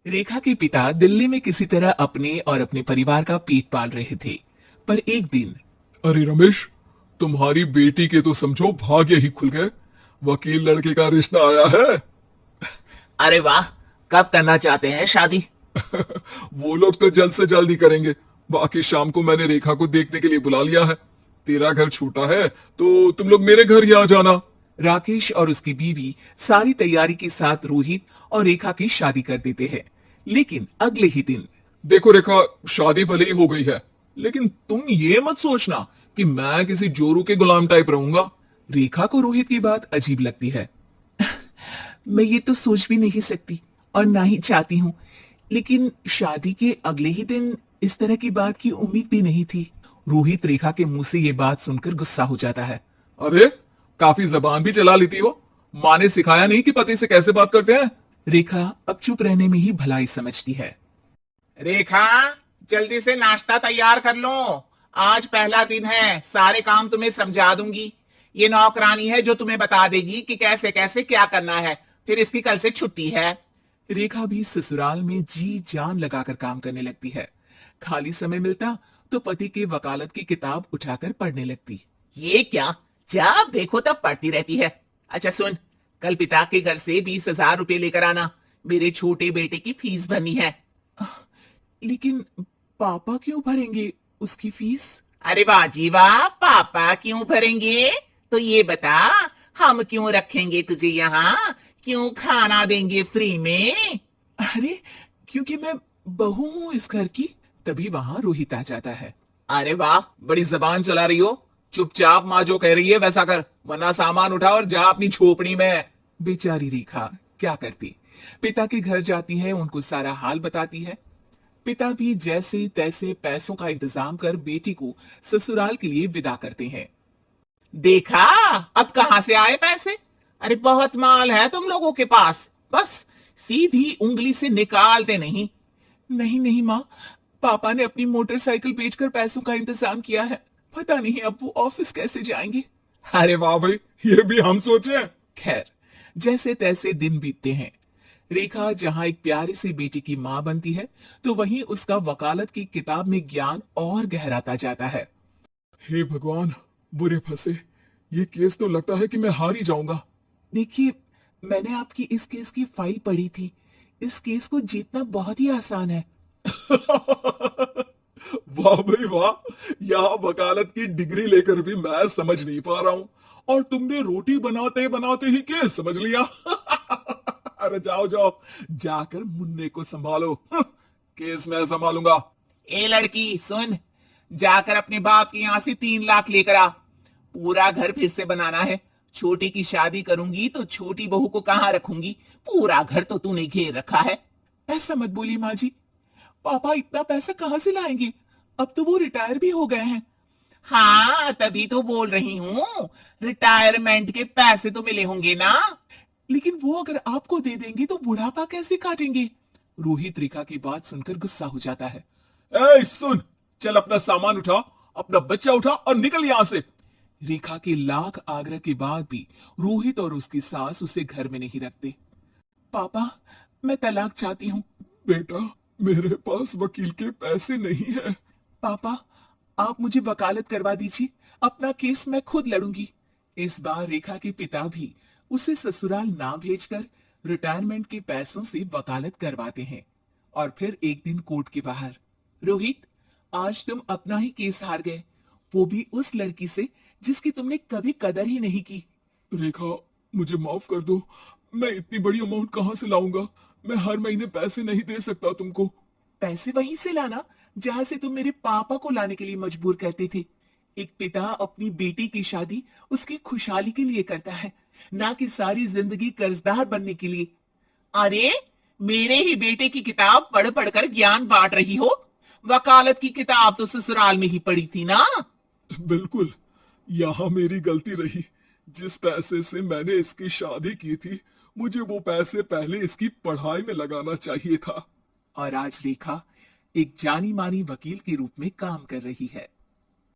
रेखा के पिता दिल्ली में किसी तरह अपने और अपने परिवार का पेट पाल रहे थे। पर एक दिन अरे रमेश, तुम्हारी बेटी के तो समझो भाग्य ही खुल गए। वकील लड़के का रिश्ता आया है। अरे वाह, कब करना चाहते हैं शादी? वो लोग तो जल्द से जल्द ही करेंगे। बाकी शाम को मैंने रेखा को देखने के लिए बुला लिया है। तेरा घर छोटा है तो तुम लोग मेरे घर ही आ जाना। राकेश और उसकी बीवी सारी तैयारी के साथ रोहित और रेखा की शादी कर देते हैं। लेकिन अगले ही दिन देखो रेखा, शादी भले ही हो गई है, लेकिन तुम ये मत सोचना कि मैं किसी जोरू के गुलाम टाइप रहूंगा। रेखा को रोहित की बात अजीब लगती है। मैं ये तो सोच भी नहीं सकती और ना ही चाहती हूँ, लेकिन शादी के अगले ही दिन इस तरह की बात की उम्मीद भी नहीं थी। रोहित रेखा के मुंह से ये बात सुनकर गुस्सा हो जाता है। अरे, काफी जबान भी चला लेती हो। माँ ने सिखाया नहीं कि पति से कैसे बात करते हैं? रेखा अब चुप रहने में ही भलाई समझती है। रेखा, जल्दी से नाश्ता तैयार कर लो। आज पहला दिन है, सारे काम तुम्हें समझा दूंगी। ये नौकरानी है जो तुम्हें बता देगी कि कैसे कैसे क्या करना है। फिर इसकी कल से छुट्टी है। रेखा भी ससुराल में जी जान लगाकर काम करने लगती है। खाली समय मिलता तो पति के वकालत की किताब उठाकर पढ़ने लगती। ये क्या, जब देखो तब पढ़ती रहती है। अच्छा सुन, कल पिता के घर से 20,000 रुपए लेकर आना। मेरे छोटे बेटे की फीस भरनी है। लेकिन पापा क्यों भरेंगे उसकी फीस? अरे वाह जी वाह, पापा क्यों भरेंगे? तो ये बता, हम क्यों रखेंगे तुझे यहाँ? क्यों खाना देंगे फ्री में? अरे, क्योंकि मैं बहू हूँ इस घर की। तभी वहां रोहित आ जाता है। अरे वाह, बड़ी जबान चला रही हो। चुपचाप माँ जो कह रही है वैसा कर, वरना सामान उठा और जा अपनी झोपड़ी में। बेचारी रेखा क्या करती, पिता के घर जाती है, उनको सारा हाल बताती है। पिता भी जैसे तैसे पैसों का इंतजाम कर बेटी को ससुराल के लिए विदा करते हैं। देखा, अब कहां से आए पैसे? अरे बहुत माल है तुम लोगों के पास, बस सीधी उंगली से निकालते नहीं। नहीं नहीं माँ, पापा ने अपनी मोटरसाइकिल बेचकर पैसों का इंतजाम किया है। पता नहीं अब वो ऑफिस कैसे जाएंगे। अरे वाह भाई, ये भी हम सोचे। खैर, जैसे तैसे दिन बीतते हैं। रेखा जहां एक प्यारी सी बेटी की मां बनती है, तो वहीं उसका वकालत की किताब में ज्ञान और गहराता जाता है। हे भगवान, बुरे फंसे। ये केस तो लगता है कि मैं हार ही जाऊंगा। देखिए, मैंने आपकी इस केस की फाइल पढ़ी थी। इस केस को जीतना बहुत ही आसान है। वाह भाई वाह, यहाँ वकालत की डिग्री लेकर भी मैं समझ नहीं पा रहा हूँ, और तुमने रोटी बनाते बनाते ही केस समझ लिया। अरे जाओ जाओ, जाकर मुन्ने को संभालो। केस मैं संभालूंगा। ए लड़की सुन, जाकर अपने बाप के यहाँ से 3 लाख लेकर आ। पूरा घर फिर से बनाना है। छोटी की शादी करूंगी तो छोटी बहू को कहाँ रखूंगी? पूरा घर तो तूने घेर रखा है। ऐसा मत बोलिए माँ जी। पापा इतना पैसा कहाँ से लाएंगे? अब तो वो रिटायर भी हो गए हैं। हाँ, तभी तो बोल रही हूँ, रिटायरमेंट के पैसे तो मिले होंगे ना। लेकिन वो अगर आपको दे देंगे तो बुढ़ापा कैसे काटेंगे? रोहित रेखा की बात सुनकर गुस्सा हो जाता है। ए सुन, चल अपना सामान उठा, अपना बच्चा उठा और निकल यहाँ से। रेखा के लाख आग्रह के बाद भी रोहित और उसकी सास उसे घर में नहीं रखते। पापा, मैं तलाक चाहती हूँ। बेटा, मेरे पास वकील के पैसे नहीं है। पापा, आप मुझे वकालत करवा दीजिए। अपना केस मैं खुद लड़ूंगी। इस बार रेखा के पिता भी उसे ससुराल ना भेजकर रिटायरमेंट के पैसों से वकालत करवाते हैं। और फिर एक दिन कोर्ट के बाहर, रोहित, आज तुम अपना ही केस हार गए, वो भी उस लड़की से जिसकी तुमने कभी कदर ही नहीं की। रेखा, मुझे माफ कर दो। मैं इतनी बड़ी अमाउंट कहाँ से लाऊंगा? मैं हर महीने पैसे नहीं दे सकता तुमको। पैसे वहीं से लाना जहां से तुम मेरे पापा को लाने के लिए मजबूर करते थे। एक पिता अपनी बेटी की शादी उसकी खुशहाली के लिए करता है, ना कि सारी जिंदगी कर्जदार बनने के लिए। अरे, मेरे ही बेटे की किताब पढ़ पढ़कर ज्ञान बांट रही हो। वकालत की किताब तो ससुराल में ही पढ़ी थी ना। बिल्कुल, यहाँ मेरी गलती रही। जिस पैसे से मैंने इसकी शादी की थी, मुझे वो पैसे पहले इसकी पढ़ाई में लगाना चाहिए था। और आज रेखा एक जानी मानी वकील के रूप में काम कर रही है।